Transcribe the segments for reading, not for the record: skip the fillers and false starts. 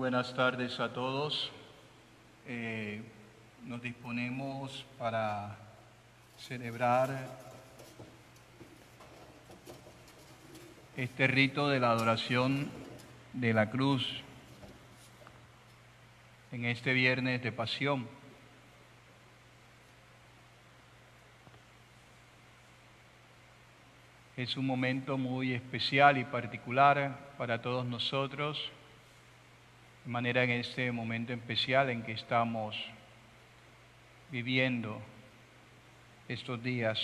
buenas tardes a todos. Nos disponemos para celebrar este rito de la adoración de la cruz en este viernes de Pasión. Es un momento muy especial y particular para todos nosotros, de manera en este momento especial en que estamos viviendo estos días.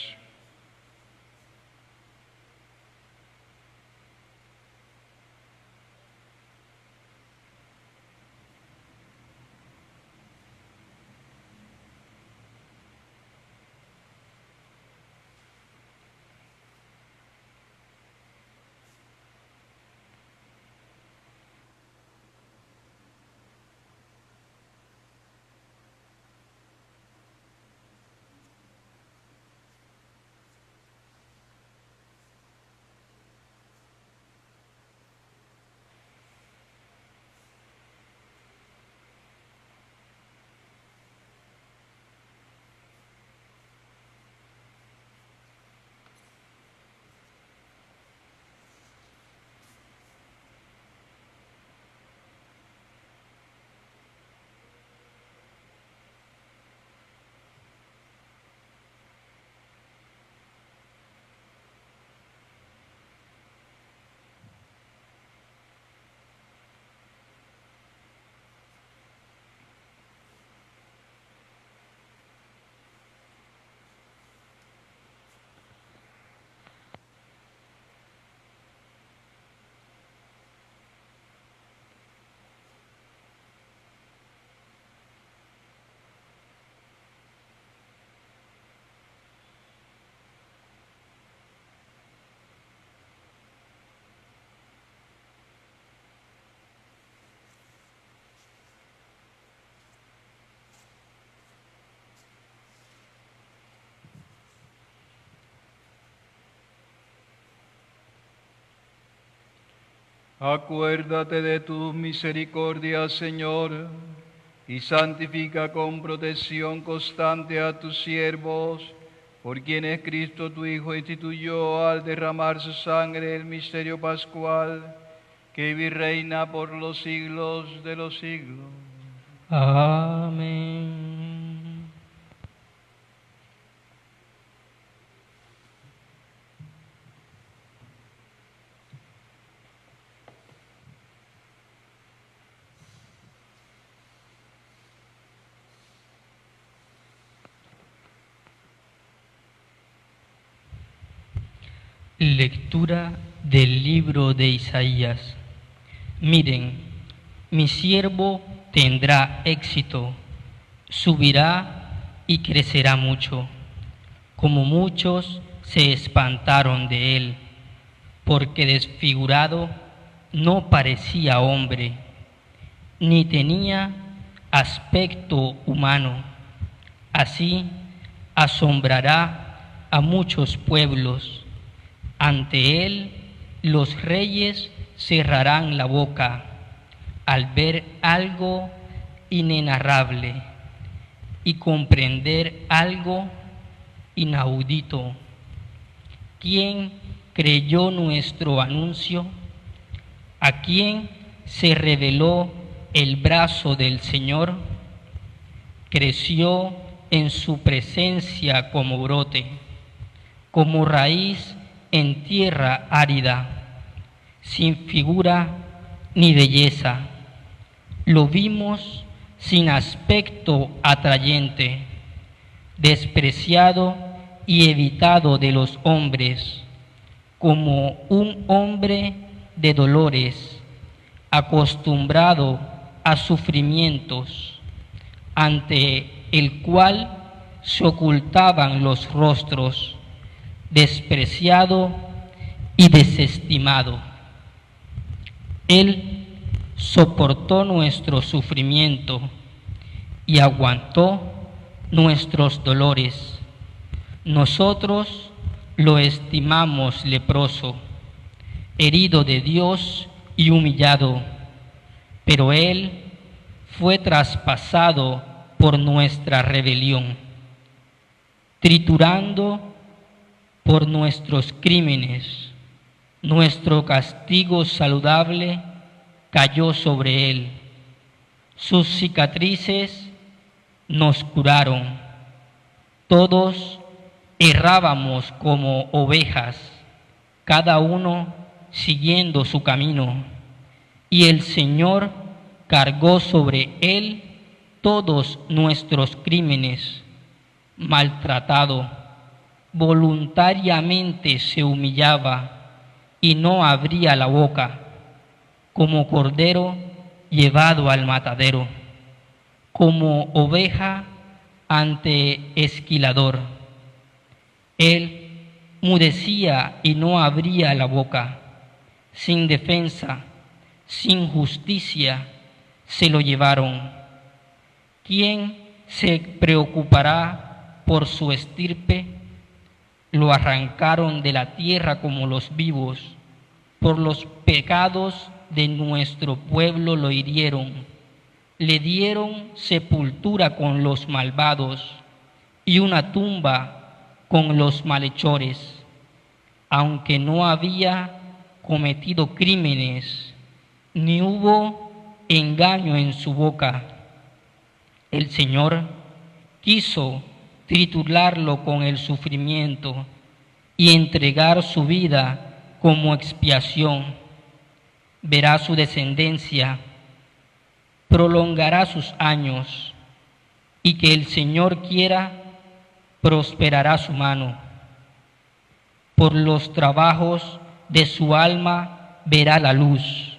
Acuérdate de tus misericordias, Señor, y santifica con protección constante a tus siervos, por quienes Cristo tu Hijo instituyó al derramar su sangre el misterio pascual, que vive y reina por los siglos de los siglos. Amén. Lectura del libro de Isaías. Miren, mi siervo tendrá éxito, subirá y crecerá mucho, como muchos se espantaron de él, porque desfigurado no parecía hombre, ni tenía aspecto humano. Así asombrará a muchos pueblos. Ante él los reyes cerrarán la boca al ver algo inenarrable y comprender algo inaudito. ¿Quién creyó nuestro anuncio? ¿A quién se reveló el brazo del Señor? Creció en su presencia como brote, como raíz en tierra árida, sin figura ni belleza. Lo vimos sin aspecto atrayente, despreciado y evitado de los hombres, como un hombre de dolores, acostumbrado a sufrimientos, ante el cual se ocultaban los rostros, despreciado y desestimado. Él soportó nuestro sufrimiento y aguantó nuestros dolores. Nosotros lo estimamos leproso, herido de Dios y humillado. pero Él fue traspasado por nuestra rebelión, triturando por nuestros crímenes. Nuestro castigo saludable cayó sobre Él. Sus cicatrices nos curaron. Todos errábamos como ovejas, cada uno siguiendo su camino, y el Señor cargó sobre Él todos nuestros crímenes. Maltratado, voluntariamente se humillaba y no abría la boca, como cordero llevado al matadero, como oveja ante esquilador. Él mudecía y no abría la boca. Sin defensa, sin justicia, se lo llevaron. ¿Quién se preocupará por su estirpe? Lo arrancaron de la tierra como los vivos. Por los pecados de nuestro pueblo lo hirieron. Le dieron sepultura con los malvados y una tumba con los malhechores. Aunque no había cometido crímenes, ni hubo engaño en su boca, el Señor quiso triturarlo con el sufrimiento y entregar su vida como expiación. Verá su descendencia, prolongará sus años, y que el Señor quiera, prosperará su mano. Por los trabajos de su alma verá la luz.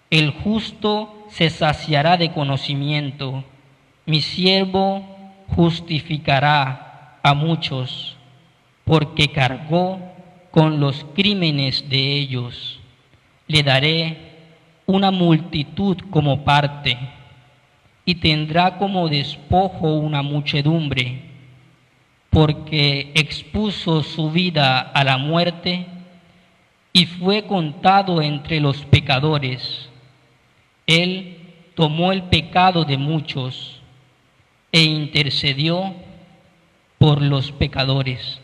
El justo se saciará de conocimiento. Mi siervo justificará a muchos, porque cargó con los crímenes de ellos. Le daré una multitud como parte, y tendrá como despojo una muchedumbre, porque expuso su vida a la muerte y fue contado entre los pecadores. Él tomó el pecado de muchos e intercedió por los pecadores.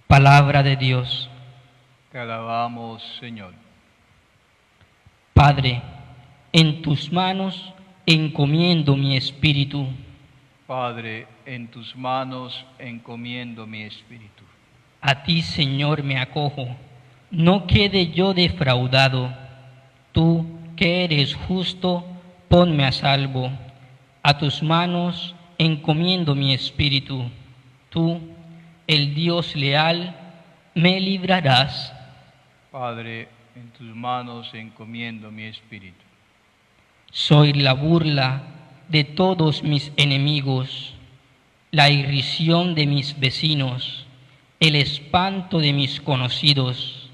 Palabra de Dios. Te alabamos, Señor. Padre, en tus manos encomiendo mi espíritu. Padre, en tus manos encomiendo mi espíritu. A ti, Señor, me acojo. No quede yo defraudado. Tú, que eres justo, ponme a salvo. A tus manos encomiendo mi espíritu. Tú, el Dios leal, me librarás. Padre, en tus manos encomiendo mi espíritu. Soy la burla de todos mis enemigos, la irrisión de mis vecinos, el espanto de mis conocidos.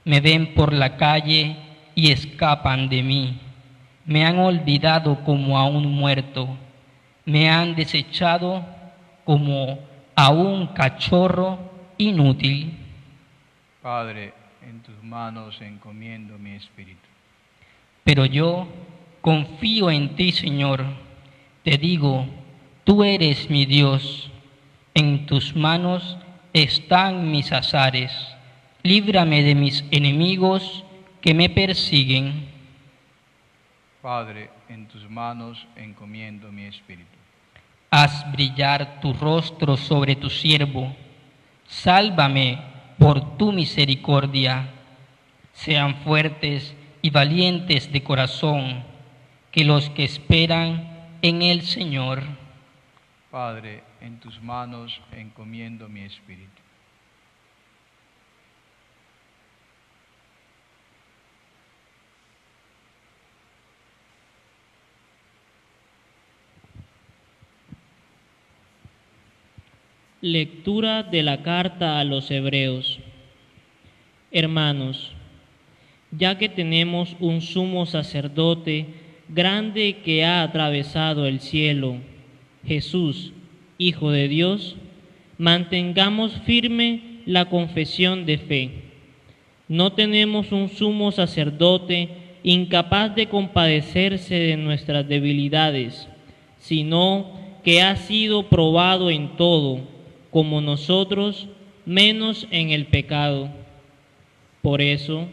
Me ven por la calle y escapan de mí. Me han olvidado como a un muerto. Me han desechado como a un cachorro inútil. Padre, en tus manos encomiendo mi espíritu. Pero yo confío en ti, Señor. Te digo, tú eres mi Dios. En tus manos están mis azares. Líbrame de mis enemigos que me persiguen. Padre, en tus manos encomiendo mi espíritu. Haz brillar tu rostro sobre tu siervo. Sálvame por tu misericordia. Sean fuertes y valientes de corazón, que los que esperan en el Señor. Padre, en tus manos encomiendo mi espíritu. Lectura de la carta a los Hebreos. Hermanos, ya que tenemos un sumo sacerdote grande que ha atravesado el cielo, Jesús, Hijo de Dios, mantengamos firme la confesión de fe. No tenemos un sumo sacerdote incapaz de compadecerse de nuestras debilidades, sino que ha sido probado en todo, como nosotros, menos en el pecado. Por eso,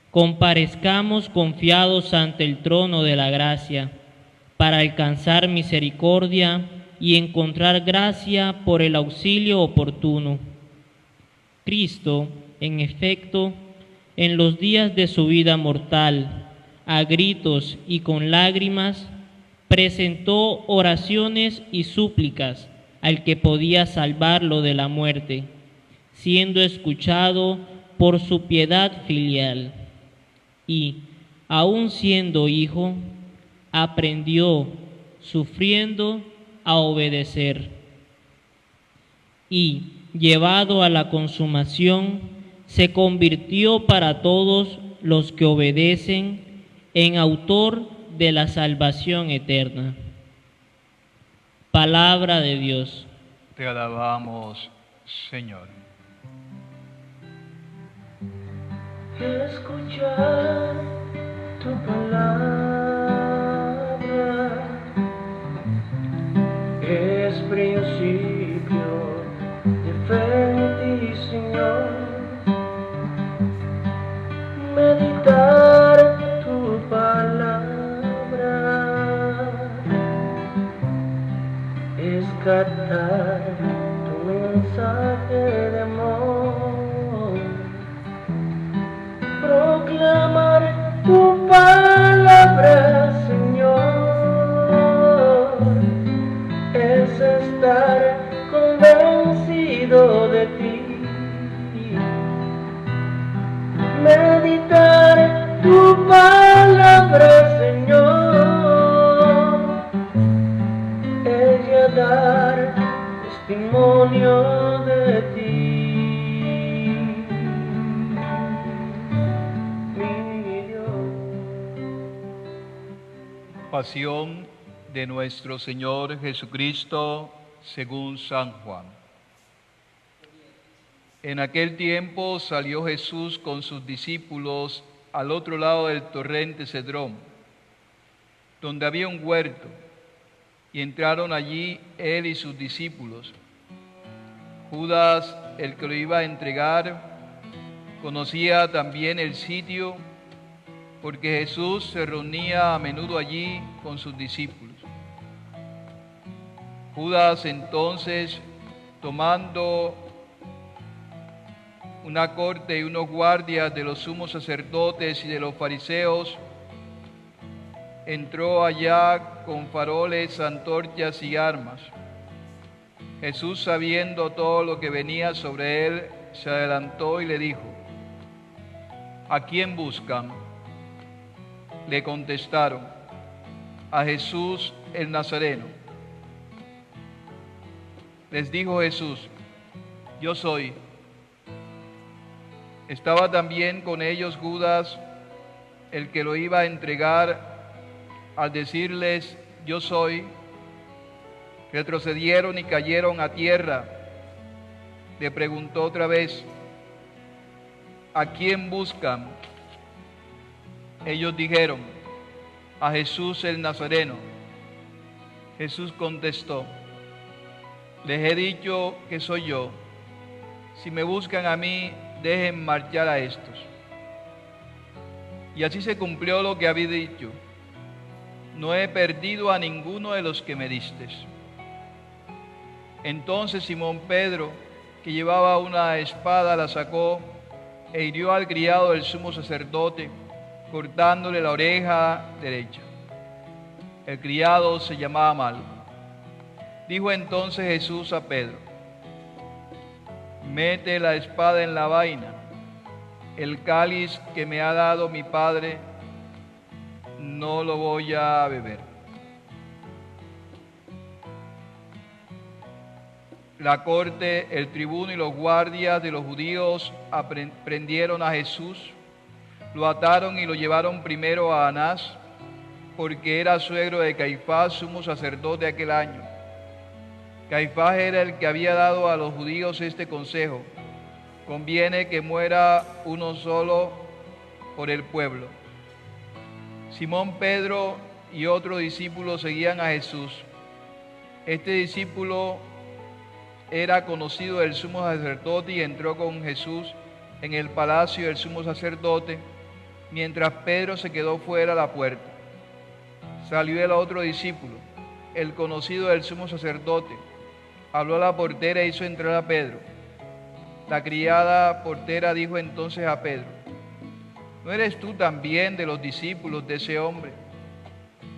comparezcamos confiados ante el trono de la gracia, para alcanzar misericordia y encontrar gracia por el auxilio oportuno. Cristo, en efecto, en los días de su vida mortal, a gritos y con lágrimas, presentó oraciones y súplicas al que podía salvarlo de la muerte, siendo escuchado por su piedad filial. Y, aun siendo hijo, aprendió, sufriendo, a obedecer. Y, llevado a la consumación, se convirtió para todos los que obedecen en autor de la salvación eterna. Palabra de Dios. Te alabamos, Señor. Escuchar tu palabra es principio de fe en ti, Señor. Meditar tu palabra es captar tu mensaje de amor. Proclamar tu palabra, Señor, es estar convencido de ti. Meditar tu palabra, Señor, es ya dar testimonio de ti. Pasión de nuestro Señor Jesucristo según San Juan. En aquel tiempo salió Jesús con sus discípulos al otro lado del torrente Cedrón, donde había un huerto, y entraron allí él y sus discípulos. Judas, el que lo iba a entregar, conocía también el sitio, porque Jesús se reunía a menudo allí con sus discípulos. Judas entonces, tomando una corte y unos guardias de los sumos sacerdotes y de los fariseos, entró allá con faroles, antorchas y armas. Jesús, sabiendo todo lo que venía sobre él, se adelantó y le dijo: ¿A quién buscan? Le contestaron: a Jesús el Nazareno. Les dijo Jesús: yo soy. Estaba también con ellos Judas, el que lo iba a entregar. Al decirles: yo soy, retrocedieron y cayeron a tierra. Le preguntó otra vez: ¿a quién buscan? Ellos dijeron: a Jesús el Nazareno. Jesús contestó: les he dicho que soy yo. Si me buscan a mí, dejen marchar a estos. Y así se cumplió lo que había dicho: no he perdido a ninguno de los que me diste. Entonces Simón Pedro, que llevaba una espada, la sacó e hirió al criado del sumo sacerdote, cortándole la oreja derecha. El criado se llamaba Malco. Dijo entonces Jesús a Pedro: mete la espada en la vaina. El cáliz que me ha dado mi Padre, no lo voy a beber. La corte, el tribuno y los guardias de los judíos prendieron a Jesús, lo ataron y lo llevaron primero a Anás, porque era suegro de Caifás, sumo sacerdote aquel año. Caifás era el que había dado a los judíos este consejo: conviene que muera uno solo por el pueblo. Simón Pedro y otro discípulo seguían a Jesús. Este discípulo era conocido del sumo sacerdote y entró con Jesús en el palacio del sumo sacerdote, mientras Pedro se quedó fuera a la puerta. Salió el otro discípulo, el conocido del sumo sacerdote, habló a la portera e hizo entrar a Pedro. La criada portera dijo entonces a Pedro: ¿no eres tú también de los discípulos de ese hombre?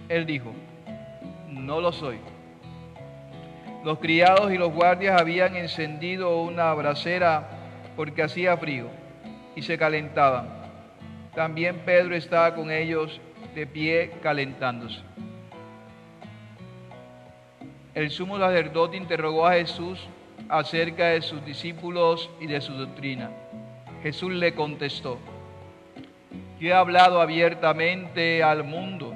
Él dijo: no lo soy. Los criados y los guardias habían encendido una brasera porque hacía frío y se calentaban. También Pedro estaba con ellos de pie calentándose. El sumo sacerdote interrogó a Jesús acerca de sus discípulos y de su doctrina. Jesús le contestó: yo he hablado abiertamente al mundo.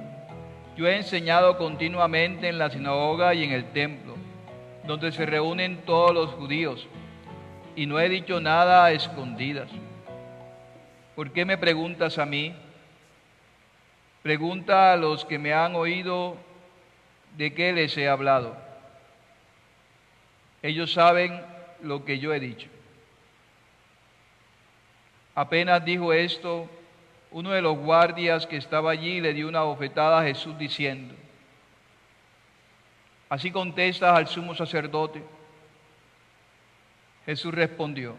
Yo he enseñado continuamente en la sinagoga y en el templo, donde se reúnen todos los judíos, y no he dicho nada a escondidas. ¿Por qué me preguntas a mí? Pregunta a los que me han oído de qué les he hablado. Ellos saben lo que yo he dicho. Apenas dijo esto, uno de los guardias que estaba allí le dio una bofetada a Jesús diciendo: ¿así contestas al sumo sacerdote? Jesús respondió: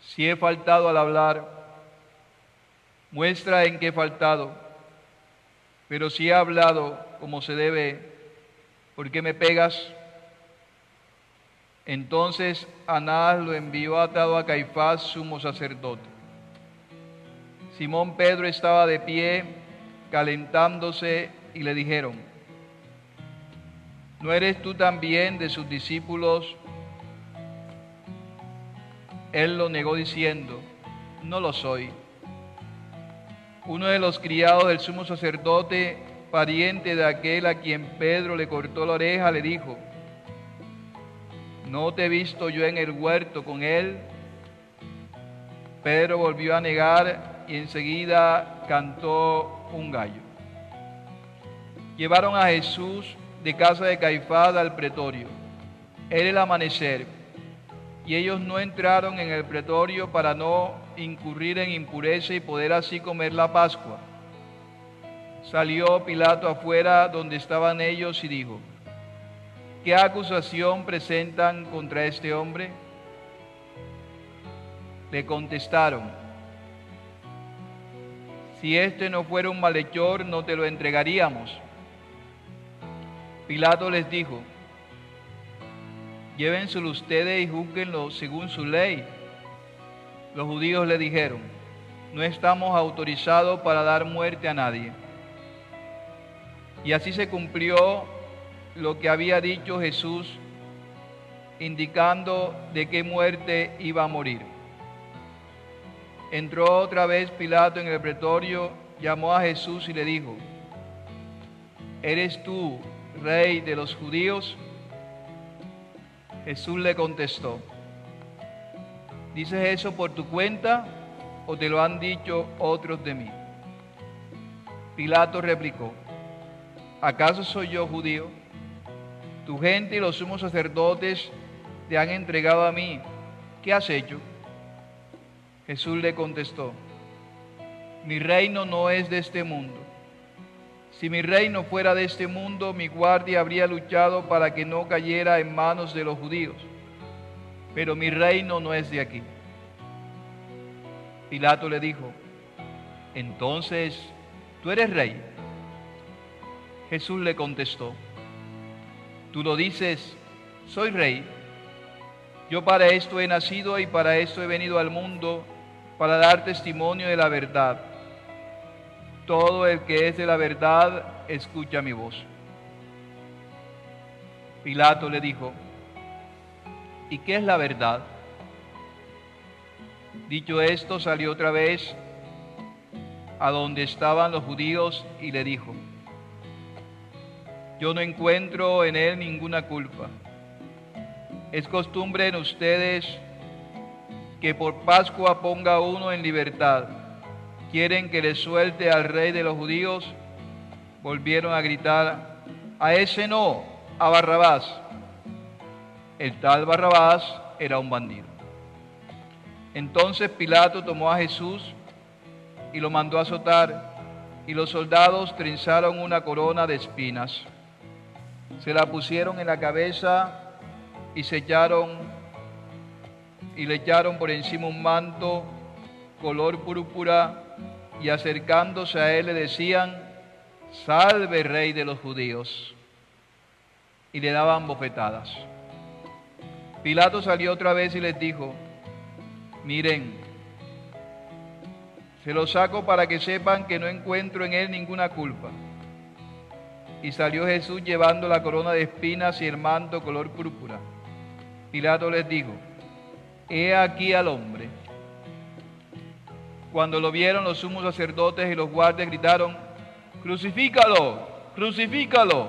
si he faltado al hablar, muestra en qué he faltado, pero si he hablado como se debe, ¿por qué me pegas? Entonces Anás lo envió atado a Caifás, sumo sacerdote. Simón Pedro estaba de pie, calentándose, y le dijeron: ¿no eres tú también de sus discípulos? Él lo negó diciendo: no lo soy. Uno de los criados del sumo sacerdote, pariente de aquel a quien Pedro le cortó la oreja, le dijo: ¿no te he visto yo en el huerto con él? Pedro volvió a negar y enseguida cantó un gallo. Llevaron a Jesús de casa de Caifás al pretorio. Era el amanecer, y ellos no entraron en el pretorio para no incurrir en impureza y poder así comer la Pascua. Salió Pilato afuera donde estaban ellos y dijo: ¿qué acusación presentan contra este hombre? Le contestaron: si este no fuera un malhechor, no te lo entregaríamos. Pilato les dijo: llévenselo ustedes y júzguenlo según su ley. Los judíos le dijeron: no estamos autorizados para dar muerte a nadie. Y así se cumplió lo que había dicho Jesús, indicando de qué muerte iba a morir. Entró otra vez Pilato en el pretorio, llamó a Jesús y le dijo: ¿eres tú rey de los judíos? Jesús le contestó: ¿dices eso por tu cuenta o te lo han dicho otros de mí? Pilato replicó: ¿acaso soy yo judío? Tu gente y los sumos sacerdotes te han entregado a mí. ¿Qué has hecho? Jesús le contestó: mi reino no es de este mundo. Si mi reino fuera de este mundo, mi guardia habría luchado para que no cayera en manos de los judíos. Pero mi reino no es de aquí. Pilato le dijo: entonces, ¿tú eres rey? Jesús le contestó: tú lo dices, soy rey. Yo para esto he nacido y para esto he venido al mundo, para dar testimonio de la verdad. Todo el que es de la verdad, escucha mi voz. Pilato le dijo: ¿y qué es la verdad? Dicho esto, salió otra vez a donde estaban los judíos y le dijo: yo no encuentro en él ninguna culpa. Es costumbre en ustedes que por Pascua ponga uno en libertad. ¿Quieren que le suelte al rey de los judíos? Volvieron a gritar: a ese no, a Barrabás. El tal Barrabás era un bandido. Entonces Pilato tomó a Jesús y lo mandó a azotar, y los soldados trenzaron una corona de espinas. Se la pusieron en la cabeza y le echaron por encima un manto color púrpura, y acercándose a él le decían: salve, rey de los judíos. Y le daban bofetadas. Pilato salió otra vez y les dijo: miren, se lo saco para que sepan que no encuentro en él ninguna culpa. Y salió Jesús llevando la corona de espinas y el manto color púrpura. Pilato les dijo: he aquí al hombre. Cuando lo vieron, los sumos sacerdotes y los guardias gritaron: crucifícalo, crucifícalo.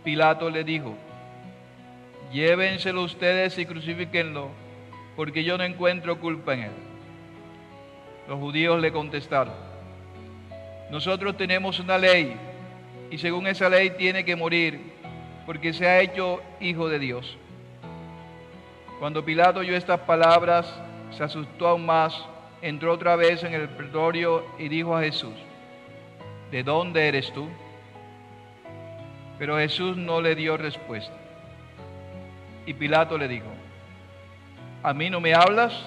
Pilato les dijo: llévenselo ustedes y crucifíquenlo, porque yo no encuentro culpa en él. Los judíos le contestaron: nosotros tenemos una ley, y según esa ley tiene que morir, porque se ha hecho hijo de Dios. Cuando Pilato oyó estas palabras, se asustó aún más, entró otra vez en el pretorio y dijo a Jesús: ¿de dónde eres tú? Pero Jesús no le dio respuesta. Y Pilato le dijo: ¿a mí no me hablas?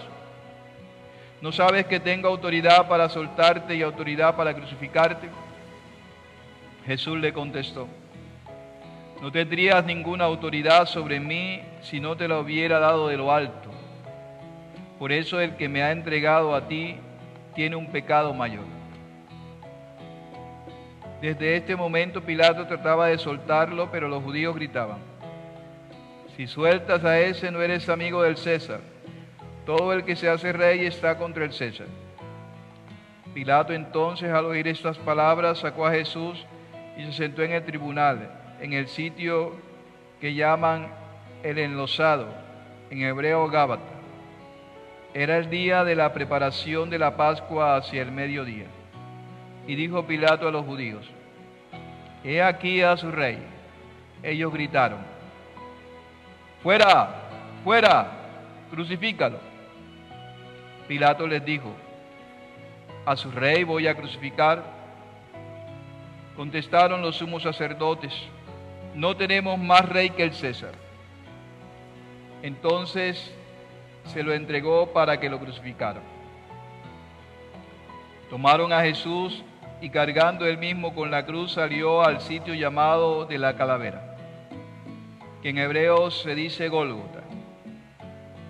¿No sabes que tengo autoridad para soltarte y autoridad para crucificarte? Jesús le contestó: no tendrías ninguna autoridad sobre mí si no te la hubiera dado de lo alto. Por eso el que me ha entregado a ti tiene un pecado mayor. Desde este momento Pilato trataba de soltarlo, pero los judíos gritaban: si sueltas a ese, no eres amigo del César. Todo el que se hace rey está contra el César. Pilato entonces, al oír estas palabras, sacó a Jesús y se sentó en el tribunal, en el sitio que llaman el Enlosado, en hebreo Gábata. Era el día de la preparación de la Pascua hacia el mediodía. Y dijo Pilato a los judíos: he aquí a su rey. Ellos gritaron: fuera, fuera, crucifícalo. Pilato les dijo: ¿a su rey voy a crucificar? Contestaron los sumos sacerdotes: no tenemos más rey que el César. Entonces se lo entregó para que lo crucificaran. Tomaron a Jesús y cargando él mismo con la cruz salió al sitio llamado de la Calavera, que en hebreo se dice Gólgota,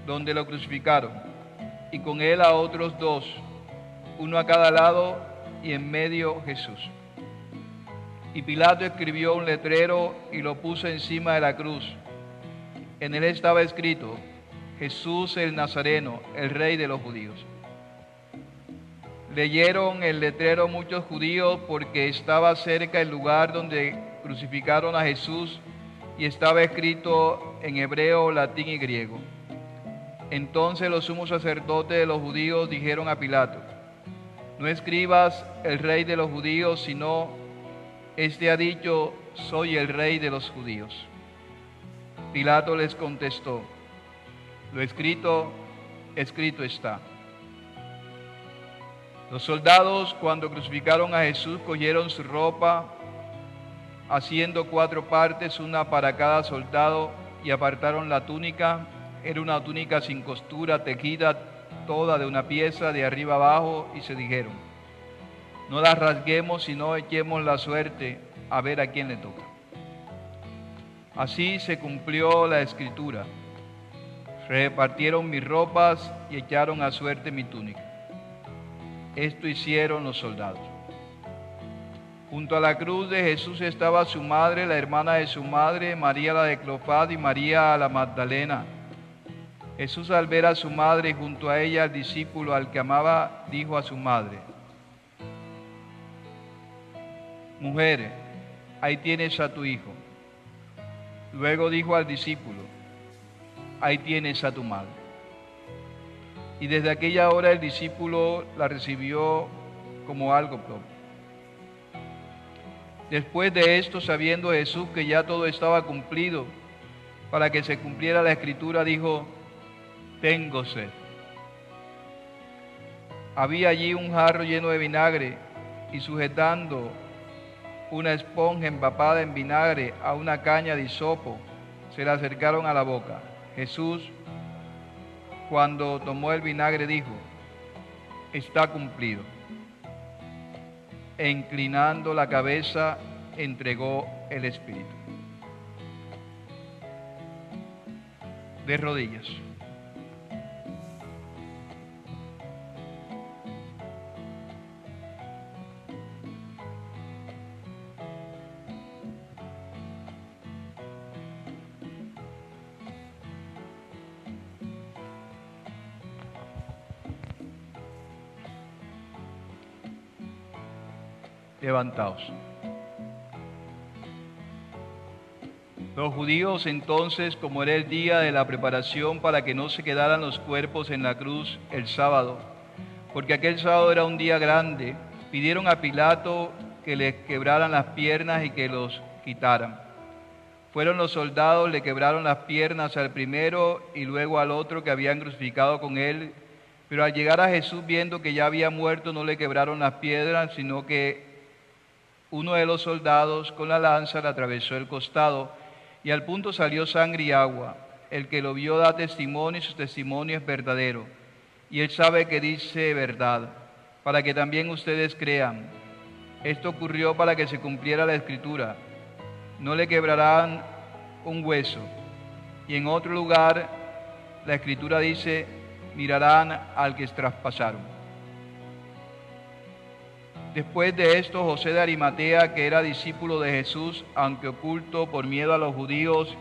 donde lo crucificaron, y con él a otros dos, uno a cada lado y en medio Jesús. Y Pilato escribió un letrero y lo puso encima de la cruz. En él estaba escrito: Jesús el Nazareno, el Rey de los judíos. Leyeron el letrero muchos judíos porque estaba cerca el lugar donde crucificaron a Jesús y estaba escrito en hebreo, latín y griego. Entonces los sumos sacerdotes de los judíos dijeron a Pilato: no escribas el Rey de los judíos, sino este ha dicho: soy el Rey de los judíos. Pilato les contestó: lo escrito, escrito está. Los soldados, cuando crucificaron a Jesús, cogieron su ropa, haciendo 4 partes, una para cada soldado, y apartaron la túnica. Era una túnica sin costura, tejida toda de una pieza de arriba abajo, y se dijeron: no la rasguemos, sino echemos la suerte a ver a quién le toca. Así se cumplió la escritura: repartieron mis ropas y echaron a suerte mi túnica. Esto hicieron los soldados. Junto a la cruz de Jesús estaba su madre, la hermana de su madre, María la de Cleofás y María la Magdalena. Jesús, al ver a su madre y junto a ella al discípulo al que amaba, dijo a su madre: mujer, ahí tienes a tu hijo. Luego dijo al discípulo: ahí tienes a tu madre. Y desde aquella hora el discípulo la recibió como algo propio. Después de esto, sabiendo Jesús que ya todo estaba cumplido, para que se cumpliera la Escritura, dijo: tengo sed. Había allí un jarro lleno de vinagre, y sujetando una esponja empapada en vinagre a una caña de hisopo, se la acercaron a la boca. Jesús, cuando tomó el vinagre, dijo: está cumplido. E inclinando la cabeza, entregó el espíritu. De rodillas. Levantaos. Los judíos entonces, como era el día de la preparación para que no se quedaran los cuerpos en la cruz el sábado, porque aquel sábado era un día grande, pidieron a Pilato que les quebraran las piernas y que los quitaran. Fueron los soldados, le quebraron las piernas al primero y luego al otro que habían crucificado con él, pero al llegar a Jesús, viendo que ya había muerto, no le quebraron las piedras, sino que uno de los soldados con la lanza le atravesó el costado, y al punto salió sangre y agua. El que lo vio da testimonio, y su testimonio es verdadero. Y él sabe que dice verdad, para que también ustedes crean. Esto ocurrió para que se cumpliera la Escritura: no le quebrarán un hueso. Y en otro lugar, la Escritura dice: mirarán al que traspasaron. Después de esto, José de Arimatea, que era discípulo de Jesús, aunque oculto por miedo a los judíos,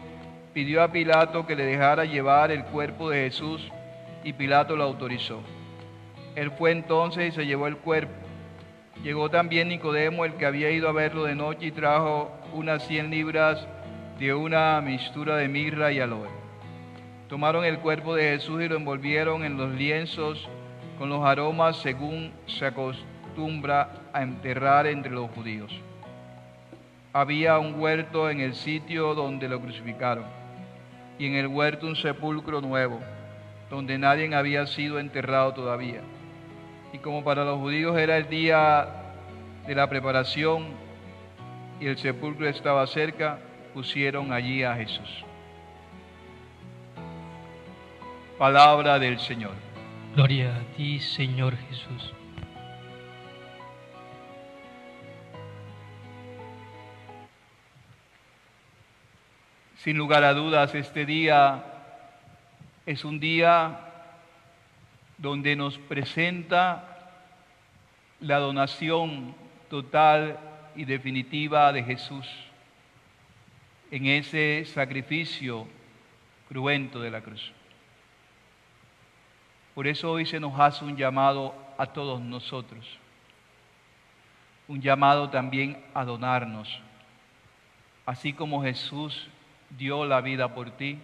pidió a Pilato que le dejara llevar el cuerpo de Jesús, y Pilato lo autorizó. Él fue entonces y se llevó el cuerpo. Llegó también Nicodemo, el que había ido a verlo de noche, y trajo unas 100 libras de una mixtura de mirra y aloe. Tomaron el cuerpo de Jesús y lo envolvieron en los lienzos con los aromas, según se acostumbra a enterrar entre los judíos. Había un huerto en el sitio donde lo crucificaron, y en el huerto un sepulcro nuevo, donde nadie había sido enterrado todavía. Y como para los judíos era el día de la preparación y el sepulcro estaba cerca, pusieron allí a Jesús. Palabra del Señor. Gloria a ti, Señor Jesús. Sin lugar a dudas, este día es un día donde nos presenta la donación total y definitiva de Jesús en ese sacrificio cruento de la cruz. Por eso hoy se nos hace un llamado a todos nosotros, un llamado también a donarnos, así como Jesús dio la vida por ti.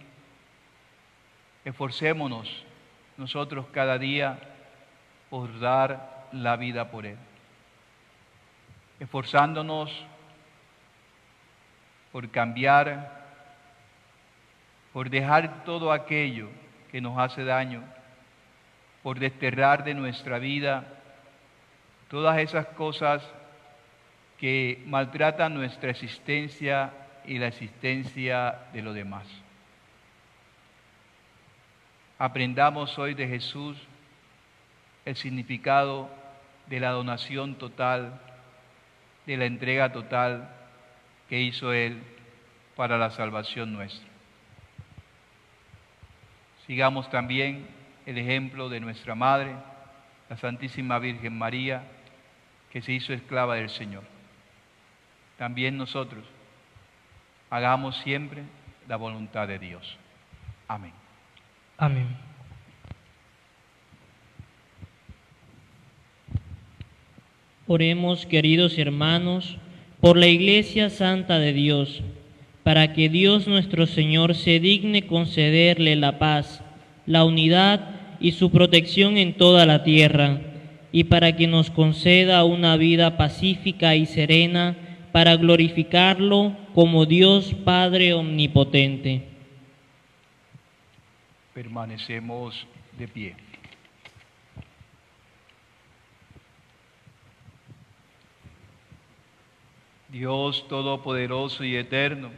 Esforcémonos nosotros cada día por dar la vida por Él, esforzándonos por cambiar, por dejar todo aquello que nos hace daño, por desterrar de nuestra vida todas esas cosas que maltratan nuestra existencia y la existencia de los demás. Aprendamos hoy de Jesús el significado de la donación total, de la entrega total que hizo Él para la salvación nuestra. Sigamos también el ejemplo de nuestra Madre, la Santísima Virgen María, que se hizo esclava del Señor. También nosotros hagamos siempre la voluntad de Dios. Amén. Amén. Oremos, queridos hermanos, por la Iglesia Santa de Dios, para que Dios nuestro Señor se digne concederle la paz, la unidad y su protección en toda la tierra, y para que nos conceda una vida pacífica y serena para glorificarlo como Dios Padre Omnipotente. Permanecemos de pie. Dios Todopoderoso y Eterno,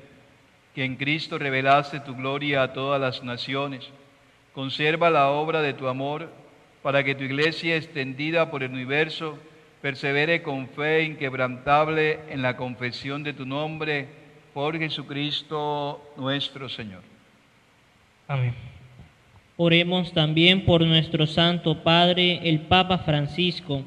que en Cristo revelaste tu gloria a todas las naciones, conserva la obra de tu amor para que tu iglesia extendida por el universo persevere con fe inquebrantable en la confesión de tu nombre por Jesucristo nuestro Señor. Amén. Oremos también por nuestro Santo Padre, el Papa Francisco,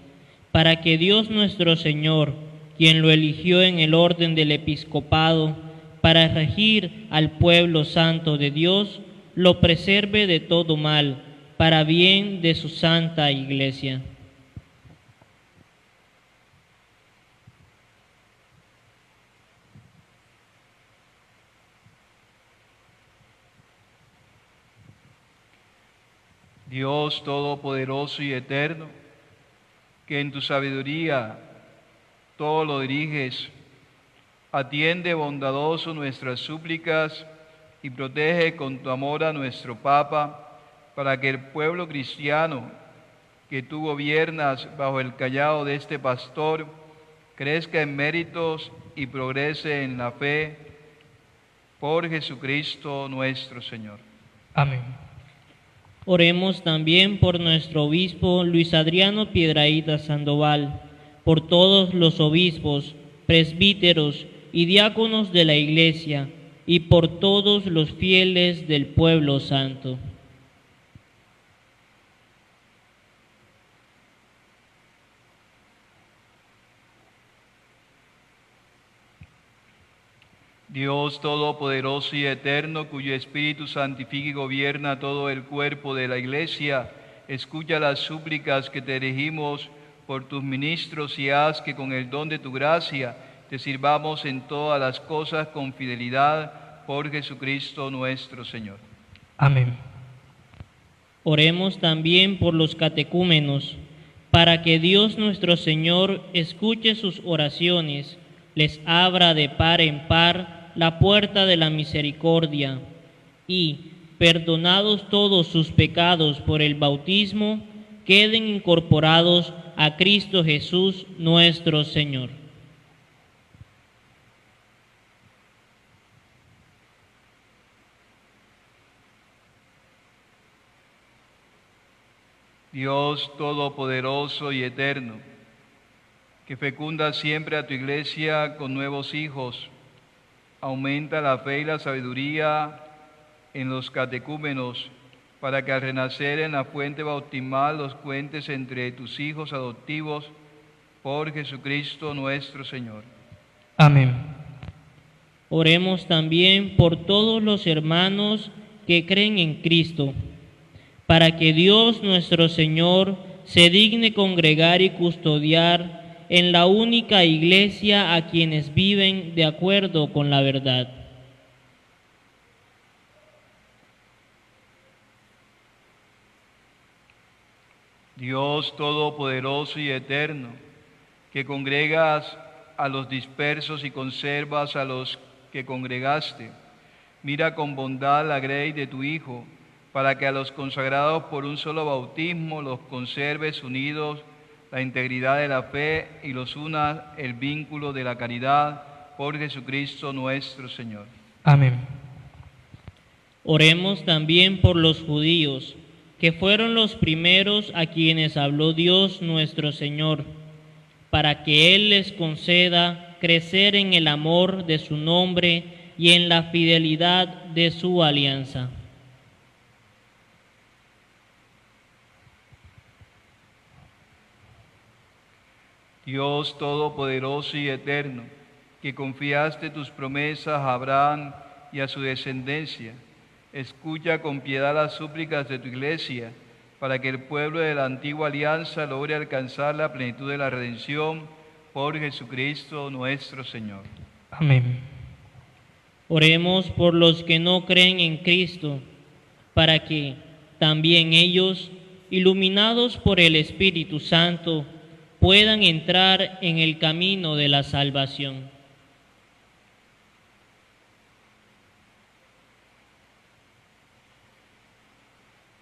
para que Dios nuestro Señor, quien lo eligió en el orden del episcopado, para regir al pueblo santo de Dios, lo preserve de todo mal, para bien de su santa Iglesia. Dios Todopoderoso y Eterno, que en tu sabiduría todo lo diriges, atiende bondadoso nuestras súplicas y protege con tu amor a nuestro Papa, para que el pueblo cristiano que tú gobiernas bajo el cayado de este pastor crezca en méritos y progrese en la fe por Jesucristo nuestro Señor. Amén. Oremos también por nuestro obispo Luis Adriano Piedrahíta Sandoval, por todos los obispos, presbíteros y diáconos de la Iglesia, y por todos los fieles del pueblo santo. Dios Todopoderoso y Eterno, cuyo Espíritu santifica y gobierna todo el cuerpo de la Iglesia, escucha las súplicas que te dirigimos por tus ministros y haz que con el don de tu gracia te sirvamos en todas las cosas con fidelidad por Jesucristo nuestro Señor. Amén. Oremos también por los catecúmenos, para que Dios nuestro Señor escuche sus oraciones, les abra de par en par la puerta de la misericordia y, perdonados todos sus pecados por el bautismo, queden incorporados a Cristo Jesús nuestro Señor. Dios Todopoderoso y Eterno, que fecunda siempre a tu Iglesia con nuevos hijos, aumenta la fe y la sabiduría en los catecúmenos, para que al renacer en la fuente bautismal los cuentes entre tus hijos adoptivos por Jesucristo nuestro Señor. Amén. Oremos también por todos los hermanos que creen en Cristo, para que Dios nuestro Señor se digne congregar y custodiar en la única Iglesia a quienes viven de acuerdo con la verdad. Dios Todopoderoso y Eterno, que congregas a los dispersos y conservas a los que congregaste, mira con bondad la grey de tu Hijo, para que a los consagrados por un solo bautismo los conserves unidos la integridad de la fe y los unas el vínculo de la caridad por Jesucristo nuestro Señor. Amén. Oremos también por los judíos, que fueron los primeros a quienes habló Dios nuestro Señor, para que Él les conceda crecer en el amor de su nombre y en la fidelidad de su alianza. Dios Todopoderoso y Eterno, que confiaste tus promesas a Abraham y a su descendencia, escucha con piedad las súplicas de tu Iglesia, para que el pueblo de la antigua alianza logre alcanzar la plenitud de la redención por Jesucristo nuestro Señor. Amén. Oremos por los que no creen en Cristo, para que también ellos, iluminados por el Espíritu Santo, puedan entrar en el camino de la salvación.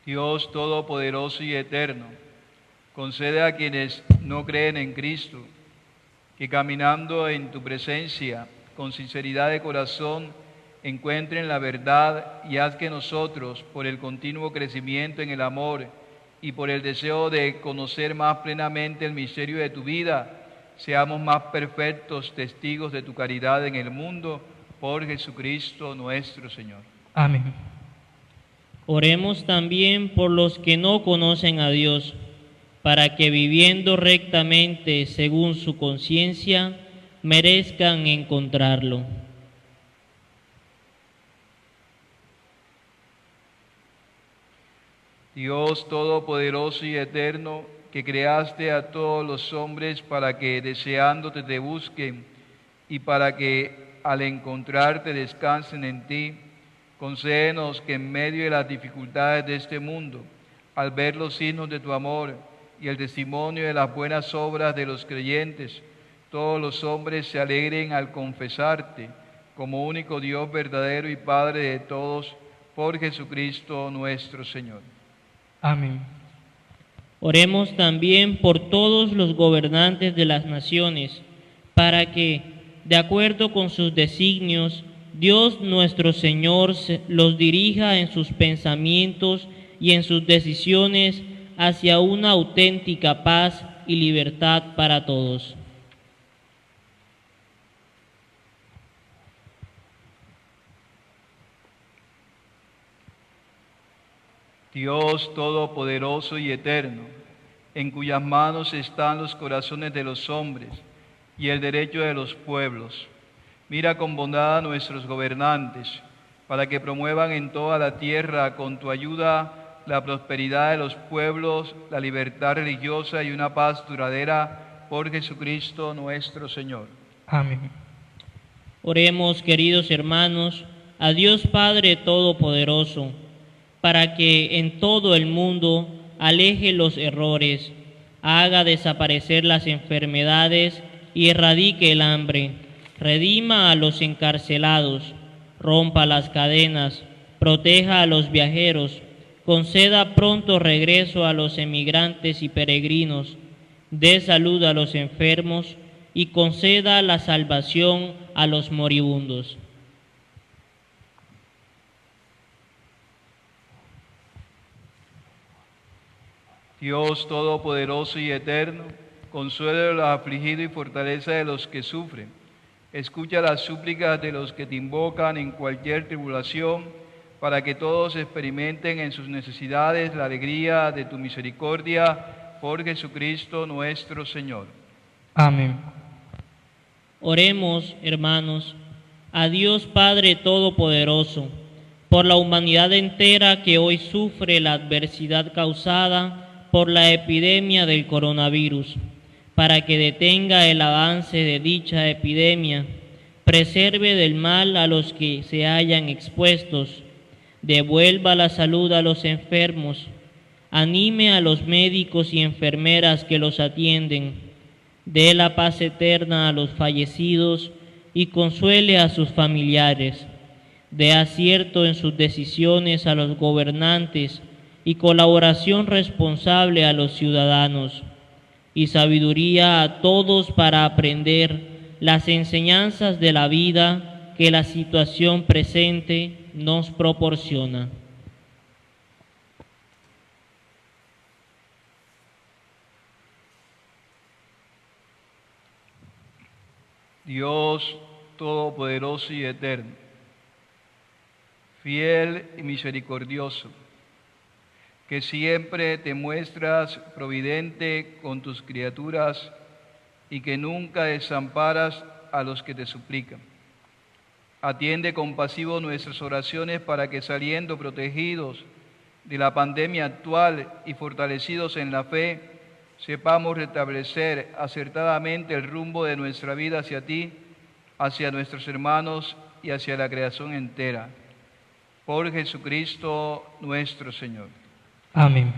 Dios Todopoderoso y Eterno, concede a quienes no creen en Cristo, que caminando en tu presencia, con sinceridad de corazón, encuentren la verdad y haz que nosotros, por el continuo crecimiento en el amor y por el deseo de conocer más plenamente el misterio de tu vida, seamos más perfectos testigos de tu caridad en el mundo, por Jesucristo nuestro Señor. Amén. Oremos también por los que no conocen a Dios, para que viviendo rectamente según su conciencia, merezcan encontrarlo. Dios Todopoderoso y Eterno, que creaste a todos los hombres para que deseándote te busquen y para que al encontrarte descansen en ti, concédenos que en medio de las dificultades de este mundo, al ver los signos de tu amor y el testimonio de las buenas obras de los creyentes, todos los hombres se alegren al confesarte como único Dios verdadero y Padre de todos, por Jesucristo nuestro Señor. Amén. Oremos también por todos los gobernantes de las naciones, para que, de acuerdo con sus designios, Dios nuestro Señor los dirija en sus pensamientos y en sus decisiones hacia una auténtica paz y libertad para todos. Dios Todopoderoso y Eterno, en cuyas manos están los corazones de los hombres y el derecho de los pueblos, mira con bondad a nuestros gobernantes, para que promuevan en toda la tierra con tu ayuda la prosperidad de los pueblos, la libertad religiosa y una paz duradera, por Jesucristo nuestro Señor. Amén. Oremos, queridos hermanos, a Dios Padre Todopoderoso, para que en todo el mundo aleje los errores, haga desaparecer las enfermedades y erradique el hambre, redima a los encarcelados, rompa las cadenas, proteja a los viajeros, conceda pronto regreso a los emigrantes y peregrinos, dé salud a los enfermos y conceda la salvación a los moribundos. Dios Todopoderoso y Eterno, consuelo de los afligidos y fortaleza de los que sufren. Escucha las súplicas de los que te invocan en cualquier tribulación, para que todos experimenten en sus necesidades la alegría de tu misericordia, por Jesucristo nuestro Señor. Amén. Oremos, hermanos, a Dios Padre Todopoderoso, por la humanidad entera que hoy sufre la adversidad causada por la epidemia del coronavirus, para que detenga el avance de dicha epidemia, preserve del mal a los que se hayan expuestos, devuelva la salud a los enfermos, anime a los médicos y enfermeras que los atienden, dé la paz eterna a los fallecidos y consuele a sus familiares, dé acierto en sus decisiones a los gobernantes y colaboración responsable a los ciudadanos, y sabiduría a todos para aprender las enseñanzas de la vida que la situación presente nos proporciona. Dios Todopoderoso y Eterno, fiel y misericordioso, que siempre te muestras providente con tus criaturas y que nunca desamparas a los que te suplican. Atiende compasivo nuestras oraciones para que, saliendo protegidos de la pandemia actual y fortalecidos en la fe, sepamos restablecer acertadamente el rumbo de nuestra vida hacia ti, hacia nuestros hermanos y hacia la creación entera. Por Jesucristo nuestro Señor. Amén.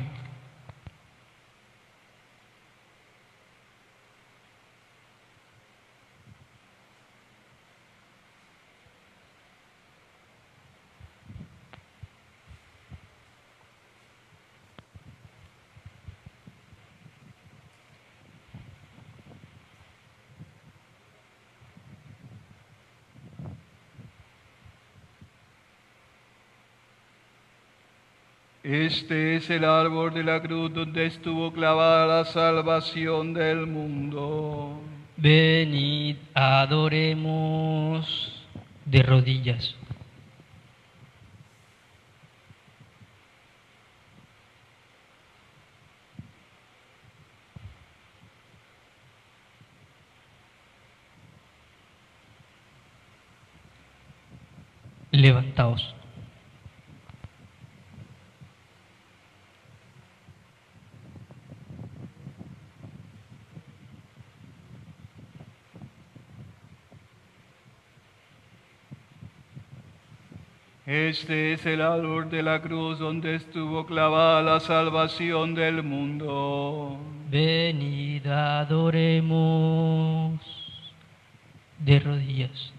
Este es el árbol de la cruz donde estuvo clavada la salvación del mundo. Venid, adoremos de rodillas. Levantaos. Este es el árbol de la cruz donde estuvo clavada la salvación del mundo. Venid, adoremos de rodillas.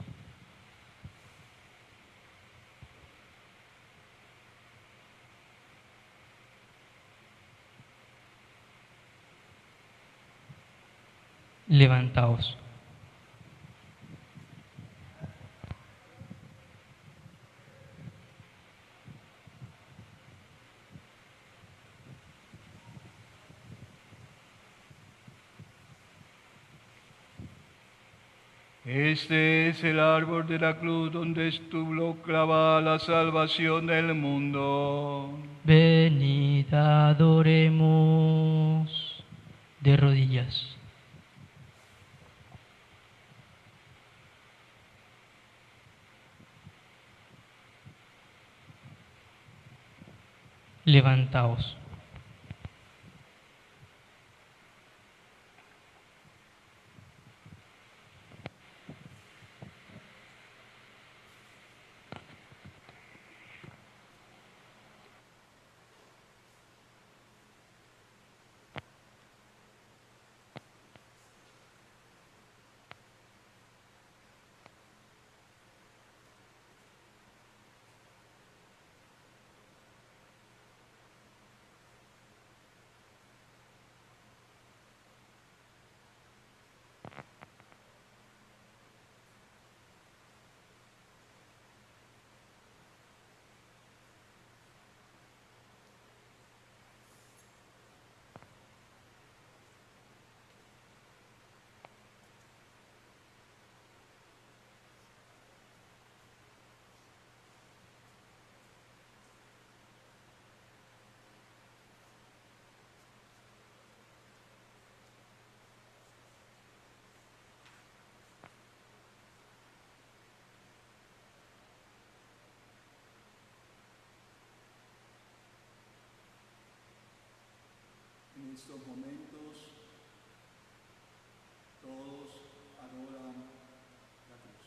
Levantaos. Este es el árbol de la cruz donde estuvo clavada la salvación del mundo. Venid, adoremos de rodillas. Levantaos. En estos momentos todos adoran la cruz.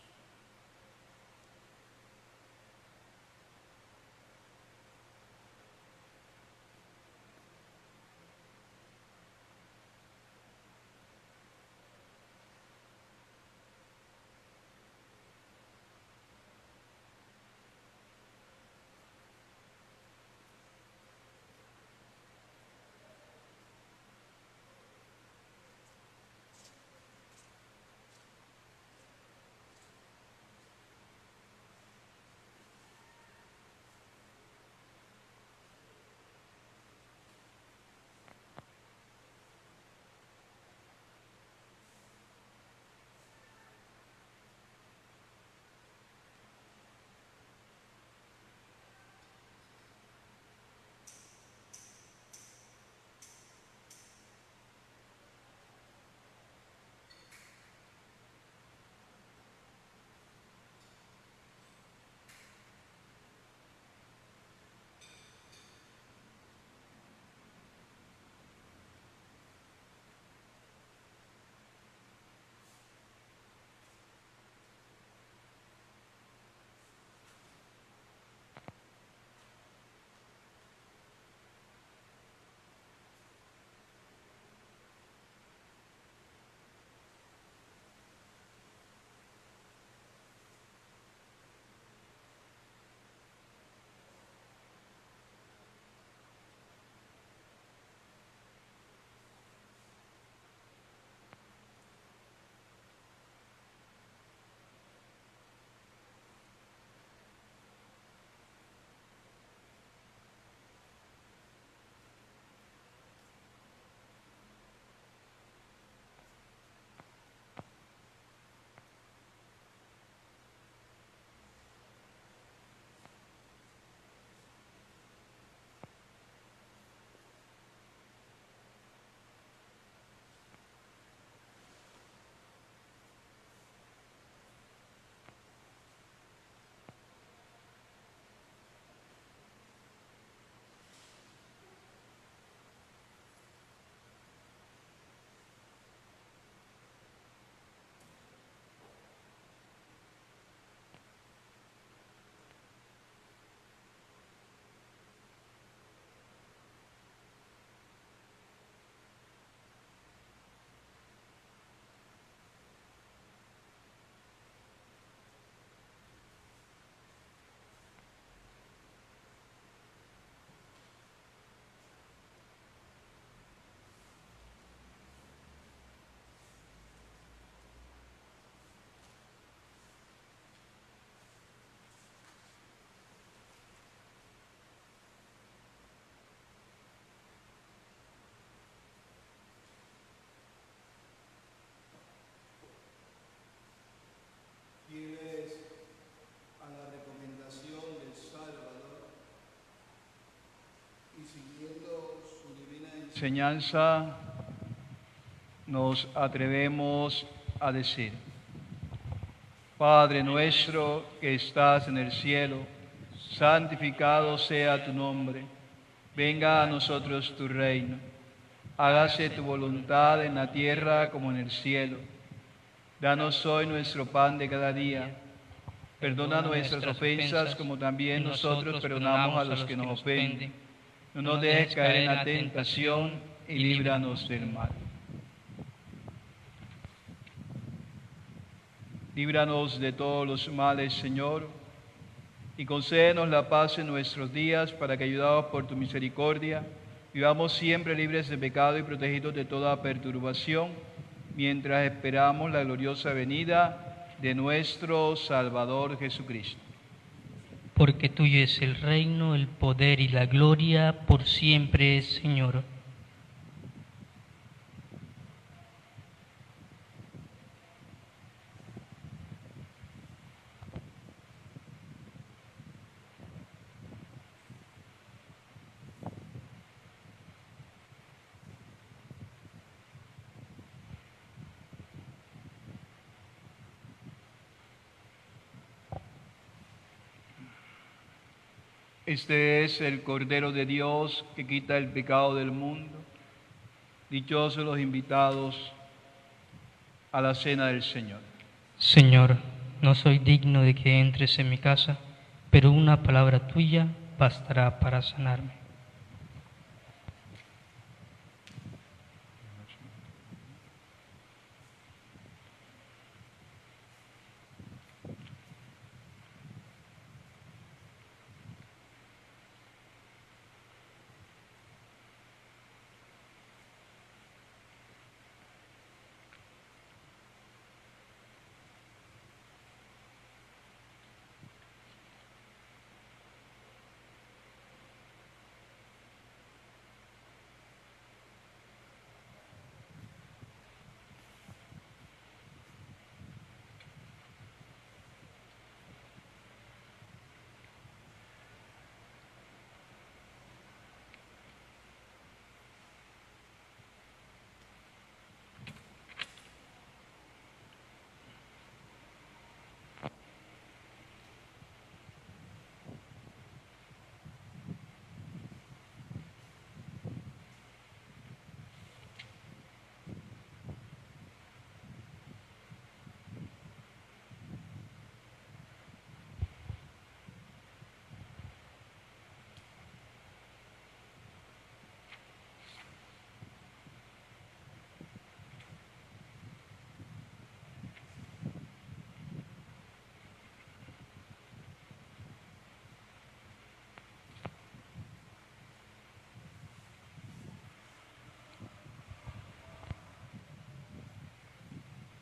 enseñanza nos atrevemos a decir: Padre nuestro que estás en el cielo, santificado sea tu nombre. Venga a nosotros tu reino. Hágase tu voluntad en la tierra como en el cielo. Danos hoy nuestro pan de cada día. Perdona nuestras ofensas como también nosotros perdonamos a los que nos ofenden. No nos dejes caer en la tentación y líbranos del mal. Líbranos de todos los males, Señor, y concédenos la paz en nuestros días, para que, ayudados por tu misericordia, vivamos siempre libres de pecado y protegidos de toda perturbación, mientras esperamos la gloriosa venida de nuestro Salvador Jesucristo. Porque tuyo es el reino, el poder y la gloria por siempre, Señor. Este es el Cordero de Dios que quita el pecado del mundo. Dichosos los invitados a la cena del Señor. Señor, no soy digno de que entres en mi casa, pero una palabra tuya bastará para sanarme.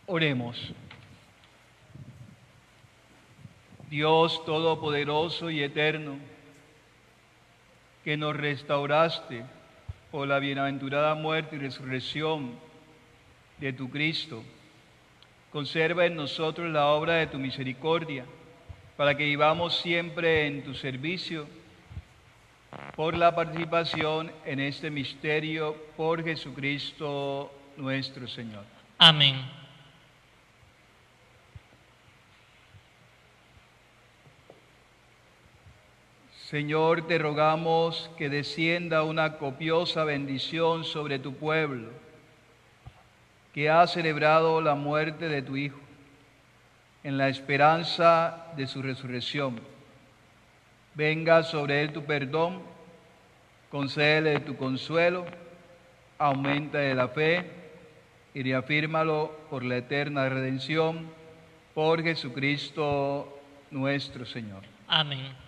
Oremos. Dios Todopoderoso y Eterno, que nos restauraste por la bienaventurada muerte y resurrección de tu Cristo, conserva en nosotros la obra de tu misericordia, para que vivamos siempre en tu servicio, por la participación en este misterio, por Jesucristo nuestro Señor. Amén. Señor, te rogamos que descienda una copiosa bendición sobre tu pueblo, que ha celebrado la muerte de tu Hijo, en la esperanza de su resurrección. Venga sobre él tu perdón, concédele tu consuelo, aumenta de la fe y reafírmalo por la eterna redención, por Jesucristo nuestro Señor. Amén.